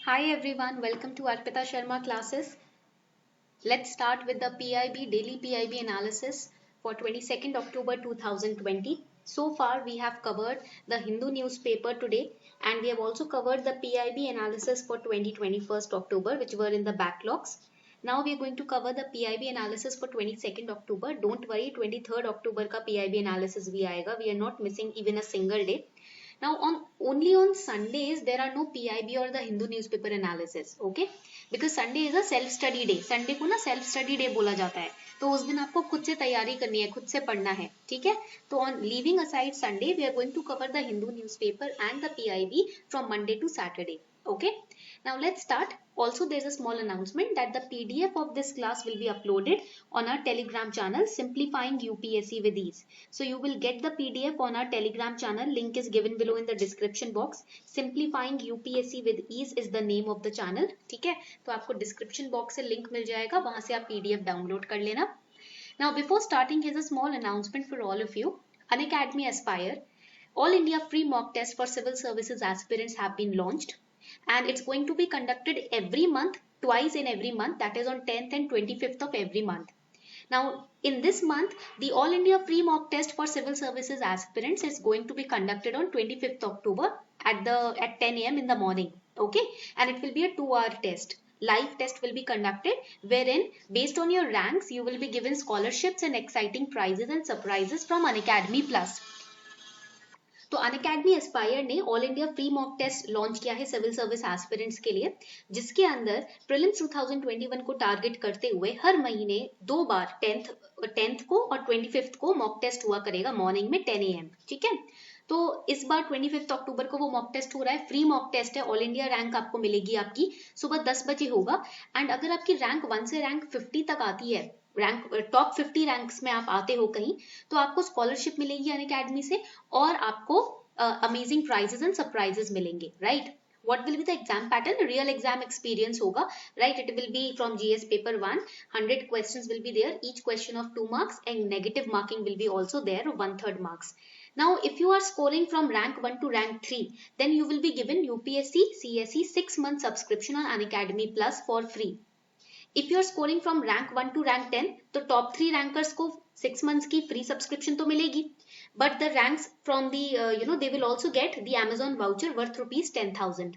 Hi everyone, welcome to Arpita Sharma classes. Let's start with the PIB daily PIB analysis for 22nd October 2020. So far we have covered the Hindu newspaper today and we have also covered the PIB analysis for 2021st October which were in the backlogs. Now we are going to cover the PIB analysis for 22nd October. Don't worry, 23rd October का PIB analysis भी आएगा. We are not missing even a single day. Now only on Sundays there are no PIB or the Hindu newspaper analysis, okay? Because Sunday is a self study day. Sunday को ना self study day बोला जाता है. तो उस दिन आपको खुद से तैयारी करनी है, खुद से पढ़ना है, ठीक है? तो on leaving aside Sunday, we are going to cover the Hindu newspaper and the PIB from Monday to Saturday. Okay, now let's start. Also, there's a small announcement that the PDF of this class will be uploaded on our Telegram channel, Simplifying UPSC with Ease. So you will get the PDF on our Telegram channel. Link is given below in the description box. Simplifying UPSC with Ease is the name of the channel. ठीक है? तो आपको description box से link मिल जाएगा. वहाँ से आप PDF download कर लेना. Now, before starting, here's a small announcement for all of you. Unacademy Aspire, All India free mock test for civil services aspirants have been launched. And it's going to be conducted every month, twice in every month, that is on 10th and 25th of every month. Now, in this month, the All India free mock test for civil services aspirants is going to be conducted on 25th October at 10 a.m. in the morning. Okay, and it will be a 2-hour test. Live test will be conducted wherein based on your ranks you will be given scholarships and exciting prizes and surprises from Unacademy Plus. तो Unacademy aspire ने all India free mock test launch किया है civil service aspirants के लिए, जिसके अंदर prelims 2021 को target करते हुए हर महीने 2 बार 10th को और 25th को मॉक टेस्ट हुआ करेगा मॉर्निंग में 10 AM. ठीक है, तो इस बार 25 अक्टूबर को वो मॉक टेस्ट हो रहा है. फ्री मॉक टेस्ट है. ऑल इंडिया रैंक आपको मिलेगी आपकी सुबह 10 बजे होगा. एंड अगर आपकी रैंक 1 से रैंक 50 तक आती है, रैंक टॉप 50 रैंक्स में आप आते हो कहीं, तो आपको स्कॉलरशिप मिलेगी अनअकैडमी से और आपको अमेजिंग प्राइजेस एंड सरप्राइजेस मिलेंगे. Right, what will be the exam pattern? Real exam experience hoga, right? It will be from GS paper 1. 100 questions will be there, each question of 2 marks, and negative marking will be also there, 1/3 marks. Now if you are scoring from rank 1 to rank 3, then you will be given UPSC CSE 6 month subscription on Unacademy Plus for free. If you are scoring from rank 1 to rank 10, तो top 3 rankers को 6 months की free subscription तो मिलेगी. But the ranks from the they will also get the Amazon voucher worth rupees 10,000.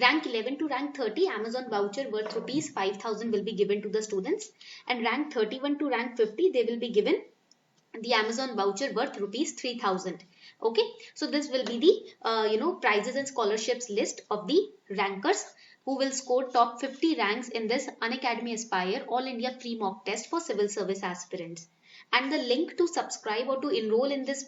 Rank 11 to rank 30, Amazon voucher worth rupees 5,000 will be given to the students, and rank 31 to rank 50 they will be given the Amazon voucher worth rupees 3,000. Okay, so this will be the prizes and scholarships list of the rankers who will score top 50 ranks in this Unacademy Aspire All India free mock test for civil service aspirants. And the link to subscribe or to enroll in this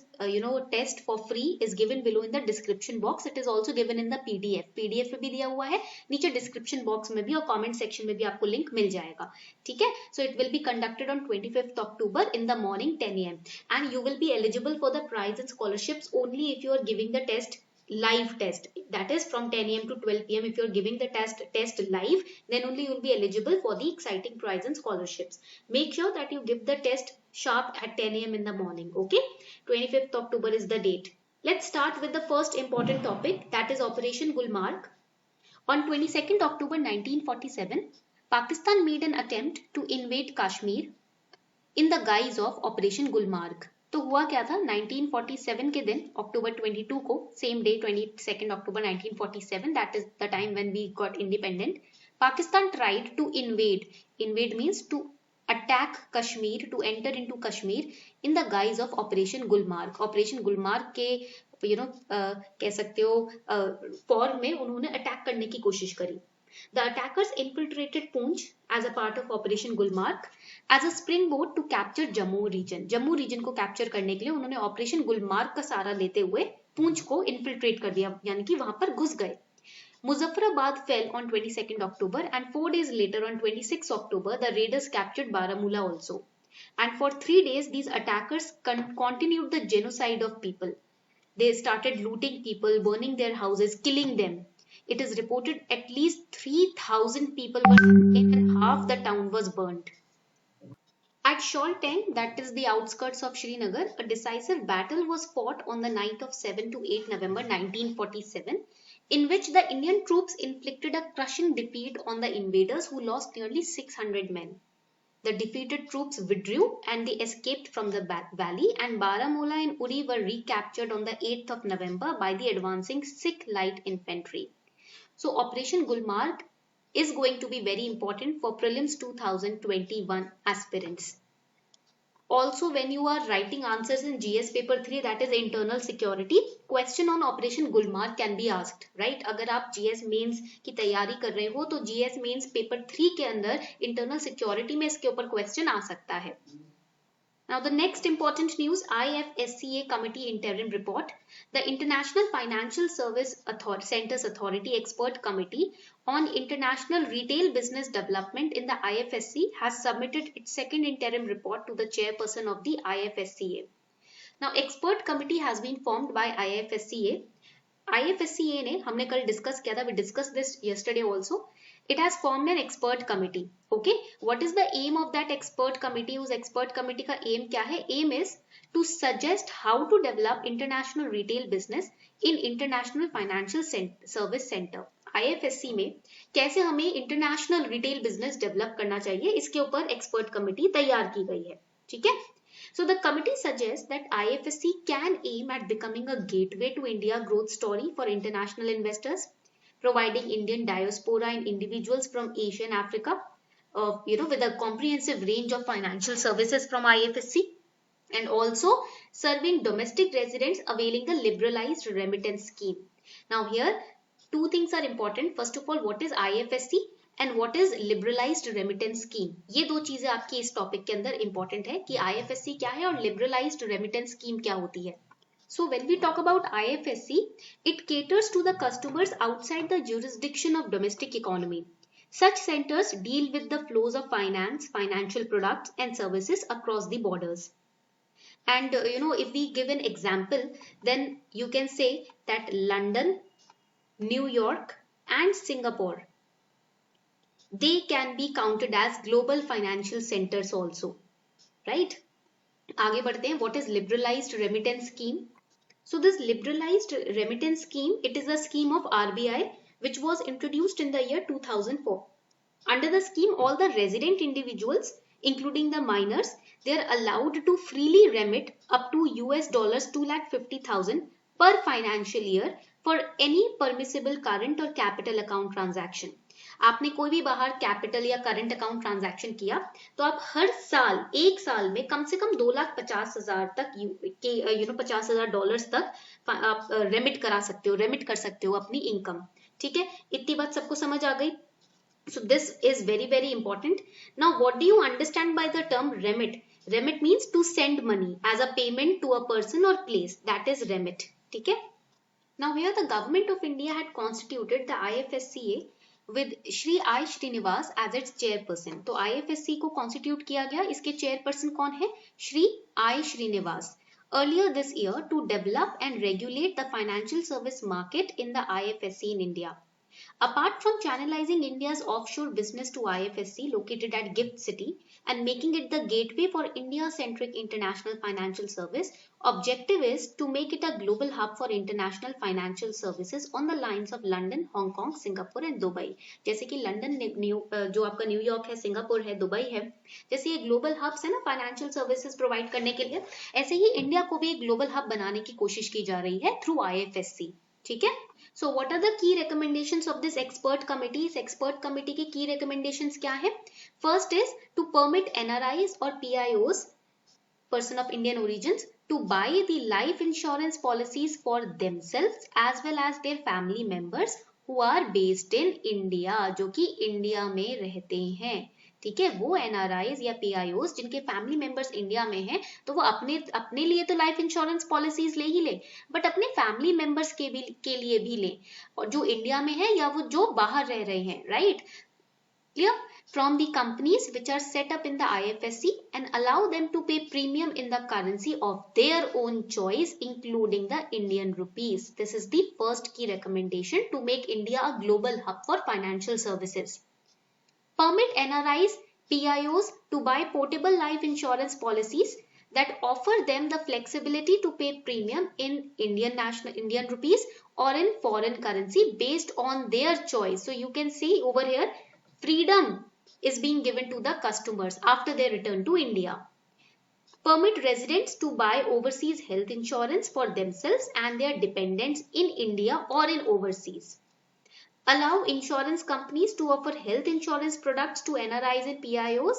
test for free is given below in the description box. It is also given in the PDF में भी दिया हुआ है, नीचे description box में भी और comment section में भी आपको link मिल जाएगा. ठीक है, so it will be conducted on 25th October in the morning 10 AM and you will be eligible for the prize and scholarships only if you are giving the test live test, that is from 10 AM to 12 PM. If you're giving the test live, then only you'll be eligible for the exciting prize and scholarships. Make sure that you give the test sharp at 10 AM in the morning. Okay, 25th October is the date. Let's start with the first important topic, that is Operation Gulmarg. On 22nd October 1947, Pakistan made an attempt to invade Kashmir in the guise of Operation Gulmarg. तो हुआ क्या था, 1947 के दिन अक्टूबर 22 को, same day 22nd October 1947, that is the time when we got independent, Pakistan tried to invade means to attack Kashmir, to enter into Kashmir in the guise of Operation Gulmarg. Operation Gulmarg के कह सकते हो form में उन्होंने attack करने की कोशिश करी. The attackers infiltrated Poonch as a part of Operation Gulmarg as a springboard to capture Jammu region. Jammu region को कैप्चर करने के लिए उन्होंने ऑपरेशन गुलमार्ग का सहारा लेते हुए पूंछ को इन्फिल्ट्रेट कर दिया, यानी कि वहां पर घुस गए. Muzaffarabad fell on 22nd October and 4 days later on 26 October the raiders captured Baramulla also. And for 3 days these attackers continued the genocide of people. They started looting people, burning their houses, killing them. It is reported at least 3,000 people were slain and half the town was burnt. At Sholteng, that is the outskirts of Srinagar, a decisive battle was fought on the night of 7 to 8 November 1947 in which the Indian troops inflicted a crushing defeat on the invaders who lost nearly 600 men. The defeated troops withdrew and they escaped from the valley, and Baramulla and Uri were recaptured on the 8th of November by the advancing Sikh light infantry. So Operation Gulmarg is going to be very important for prelims 2021 aspirants. Also, when you are writing answers in GS paper 3, that is internal security, question on Operation Gulmarg can be asked, right? अगर आप GS mains की तैयारी कर रहे हो तो GS mains paper 3 के अंदर internal security में इसके ऊपर question आ सकता है. Now the next important news, IFSCA Committee Interim Report. The International Financial Service Centers Authority Expert Committee on International Retail Business Development in the IFSC has submitted its second interim report to the chairperson of the IFSCA. Now expert committee has been formed by IFSCA. IFSCA ने हमने कल discuss किया था, we discussed this yesterday also. It has formed an expert committee. Okay, what is the aim of that expert committee? उस expert committee का aim क्या है? Aim is to suggest how to develop international retail business in international financial service center. IFSC में कैसे हमें international retail business develop करना चाहिए, इसके ऊपर expert committee तैयार की गई है. ठीक है? So the committee suggests that IFSC can aim at becoming a gateway to India growth story for international investors, providing Indian diaspora and individuals from Asia and Africa, with a comprehensive range of financial services from IFSC, and also serving domestic residents availing the liberalized remittance scheme. Now here, two things are important. First of all, what is IFSC? And what is liberalized remittance scheme? ये दो चीजें आपकी इस topic के अंदर important है कि IFSC क्या है और liberalized remittance scheme क्या होती है. So when we talk about IFSC, it caters to the customers outside the jurisdiction of domestic economy. Such centers deal with the flows of finance, financial products and services across the borders. And if we give an example, then you can say that London, New York and Singapore, they can be counted as global financial centers also, right? आगे बढ़ते हैं. What is liberalized remittance scheme? So this liberalized remittance scheme, it is a scheme of RBI which was introduced in the year 2004. Under the scheme, all the resident individuals, including the minors, they are allowed to freely remit up to US dollars 250,000 per financial year for any permissible current or capital account transaction. आपने कोई भी बाहर capital या current account transaction किया तो आप हर साल, एक साल में कम से कम 2,50,000 तक $50,000 तक आप रेमिट करा सकते हो, रेमिट कर सकते हो अपनी इनकम. ठीक है, इतनी बात सबको समझ आ गई. So this is very very important. Now what do you understand by the term remit? Remit means to send money as a payment to a person or place, that is remit. ठीक है. Now here the government of India had constituted the IFSCA with Shri I Srinivas as its chairperson. तो IFSC को constitute किया गया, इसके chairperson कौन है? Shri I Srinivas. Earlier this year to develop and regulate the financial service market in the IFSC in India. Apart from channelizing India's offshore business to IFSC located at GIFT City and making it the gateway for India-centric international financial service, objective is to make it a global hub for international financial services on the lines of London, Hong Kong, Singapore and Dubai. जैसे कि London जो आपका New York है, Singapore है, Dubai है, जैसे ये global hubs है ना फाइनेंशियल सर्विसेज प्रोवाइड करने के लिए, ऐसे ही इंडिया को भी एक ग्लोबल हब बनाने की कोशिश की जा रही है थ्रू IFSC. ठीक है. So what are the key recommendations of this expert committee? इस expert committee की key recommendations क्या है? First is to permit NRIs or PIOs, person of Indian origins, to buy the life insurance policies for themselves as well as their family members who are based in India, जो कि India में रहते हैं. ठीक है, वो NRIs या PIOs जिनके फैमिली मेंबर्स इंडिया में हैं, तो वो अपने लिए तो लाइफ इंश्योरेंस पॉलिसीज ले ही ले, बट अपने फैमिली मेंबर्स के लिए भी ले, और जो इंडिया में है या वो जो बाहर रह रहे हैं, right? Clear? From the companies which are set up in the IFSC and allow them to pay premium in the currency of their own choice, including the Indian rupees. This is the first key recommendation to make India a global hub for financial services. Permit NRIs, PIOs to buy portable life insurance policies that offer them the flexibility to pay premium in Indian rupees or in foreign currency based on their choice. So you can see over here, freedom is being given to the customers after their return to India. Permit residents to buy overseas health insurance for themselves and their dependents in India or in overseas. Allow insurance companies to offer health insurance products to NRIs and PIOs,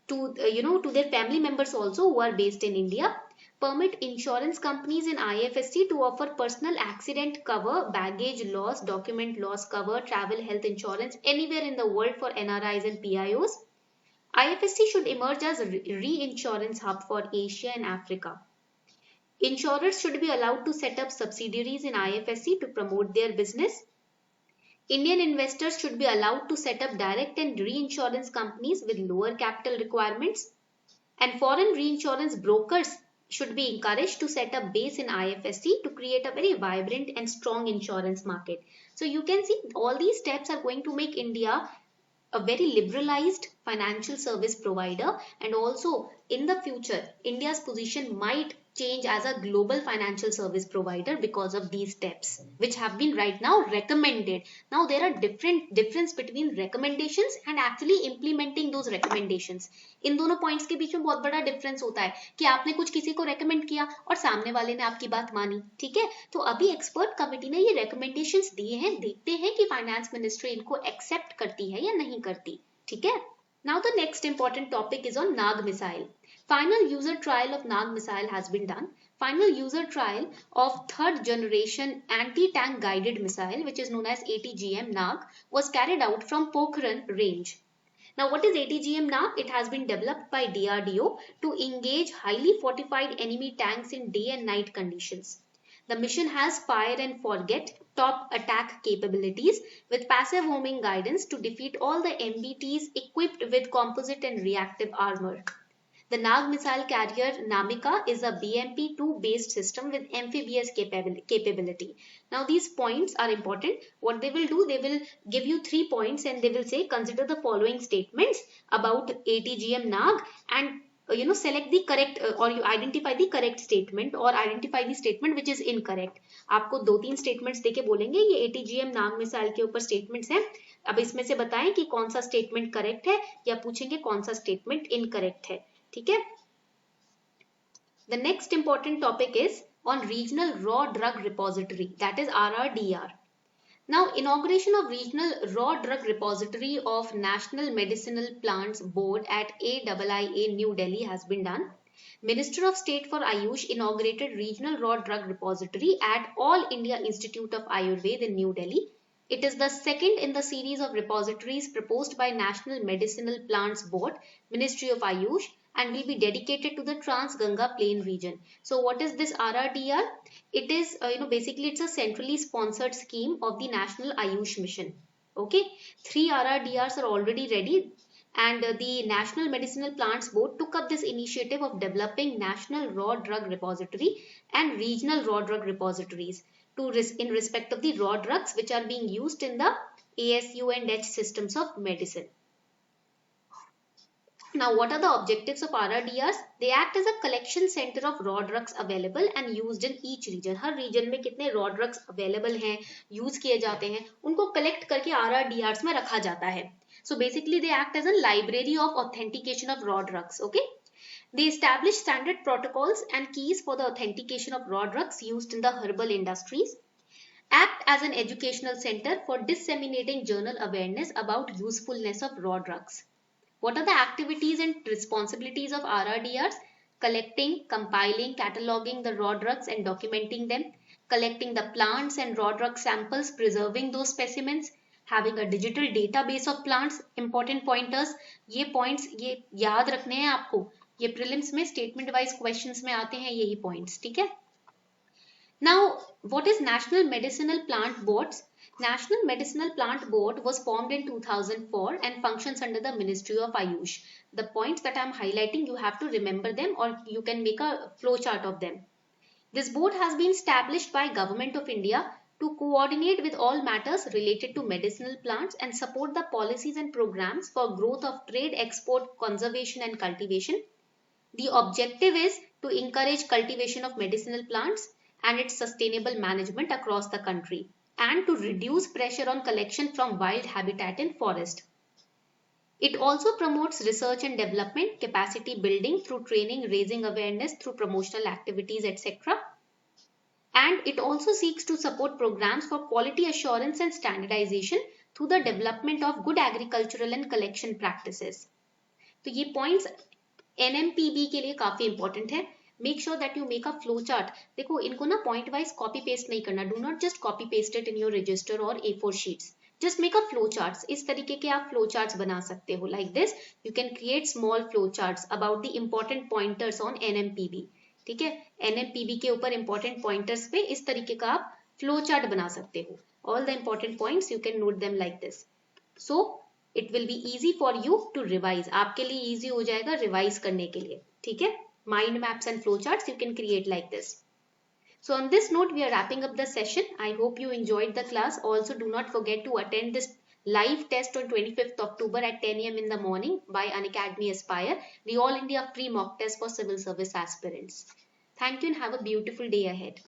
to their family members also who are based in India. Permit insurance companies in IFSC to offer personal accident cover, baggage loss, document loss cover, travel health insurance anywhere in the world for NRIs and PIOs. IFSC should emerge as a reinsurance hub for Asia and Africa. Insurers should be allowed to set up subsidiaries in IFSC to promote their business. Indian investors should be allowed to set up direct and reinsurance companies with lower capital requirements. And foreign reinsurance brokers should be encouraged to set up base in IFSC to create a very vibrant and strong insurance market. So you can see all these steps are going to make India a very liberalized financial service provider, and also in the future India's position might change as a global financial service provider because of these steps which have been right now recommended. Now there are difference between recommendations and actually implementing those recommendations. इन दोनों points के बीच में बहुत बड़ा difference होता है कि आपने कुछ किसी को रेकमेंड किया और सामने वाले ने आपकी बात मानी, ठीक है। तो अभी एक्सपर्ट कमेटी ने ये रेकमेंडेशंस दिए हैं, देखते हैं कि फाइनेंस मिनिस्ट्री इनको एक्सेप्ट करती है या नहीं करती, ठीक है। Now the next important topic is on Nag missile. Final user trial of Nag missile has been done. Final user trial of third generation anti-tank guided missile, which is known as ATGM Nag, was carried out from Pokhran range. Now what is ATGM Nag? It has been developed by DRDO to engage highly fortified enemy tanks in day and night conditions. The mission has fire and forget top attack capabilities with passive homing guidance to defeat all the MBTs equipped with composite and reactive armor. The Nag missile carrier Namika is a BMP-2 based system with amphibious capability. Now these points are important. What they will do, they will give you 3 points and they will say consider the following statements about ATGM Nag and select the correct or you identify the correct statement or identify the statement which is incorrect. आपको 2-3 statements देके बोलेंगे ये ATGM नाग missile के ऊपर statements हैं, अब इसमें से बताएं कि कौन सा statement correct है या पूछेंगे कौन सा statement incorrect है, ठीक है। The next important topic is on regional raw drug repository, that is RRDR. Now, inauguration of Regional Raw Drug Repository of National Medicinal Plants Board at AIIA New Delhi has been done. Minister of State for Ayush inaugurated Regional Raw Drug Repository at All India Institute of Ayurveda in New Delhi. It is the second in the series of repositories proposed by National Medicinal Plants Board, Ministry of Ayush, and will be dedicated to the Trans-Ganga Plain region. So what is this RRDR? It is, basically it's a centrally sponsored scheme of the National Ayush Mission. Okay, 3 RRDRs are already ready and the National Medicinal Plants Board took up this initiative of developing National Raw Drug Repository and Regional Raw Drug Repositories in respect of the raw drugs which are being used in the ASU and H systems of medicine. Now, what are the objectives of RRDRs? They act as a collection center of raw drugs available and used in each region. Her region में कितने raw drugs available हैं, use किए जाते हैं, उनको collect करके RRDRs में रखा जाता है. So basically, they act as a library of authentication of raw drugs. Okay. They establish standard protocols and keys for the authentication of raw drugs used in the herbal industries. Act as an educational center for disseminating journal awareness about usefulness of raw drugs. What are the activities and responsibilities of RRDRs? Collecting, compiling, cataloging the raw drugs and documenting them. Collecting the plants and raw drug samples, preserving those specimens. Having a digital database of plants. Important pointers. ये points ये याद रखने हैं आपको. ये prelims में statement wise questions में आते हैं यही points, ठीक है? Now, what is National Medicinal Plant Boards? National Medicinal Plant Board was formed in 2004 and functions under the Ministry of Ayush. The points that I am highlighting, you have to remember them or you can make a flowchart of them. This board has been established by Government of India to coordinate with all matters related to medicinal plants and support the policies and programs for growth of trade, export, conservation and cultivation. The objective is to encourage cultivation of medicinal plants and its sustainable management across the country, and to reduce pressure on collection from wild habitat in forest. It also promotes research and development, capacity building through training, raising awareness through promotional activities, etc. And it also seeks to support programs for quality assurance and standardization through the development of good agricultural and collection practices. तो ये points NMPB के लिए काफी important है. Make sure that you make a flow chart. देखो इनको ना point wise copy paste नहीं करना. Do not just copy paste it in your register और A4 sheets. Just make a flow charts. इस तरीके के आप फ्लो चार्ट्स बना सकते हो. Like this you can create small flow charts about the important pointers on NMPB. ठीक है, NMPB के ऊपर इंपॉर्टेंट पॉइंटर्स पे इस तरीके का आप फ्लो चार्ट बना सकते हो. All the important points you can note them like this. So it will be easy for you to revise. आपके लिए इजी हो जाएगा रिवाइज करने के लिए. ठीक है, mind maps and flow charts you can create like this. So on this note, we are wrapping up the session. I hope you enjoyed the class. Also, do not forget to attend this live test on 25th October at 10 AM in the morning by Unacademy Aspire, the All India free mock test for civil service aspirants. Thank you and have a beautiful day ahead.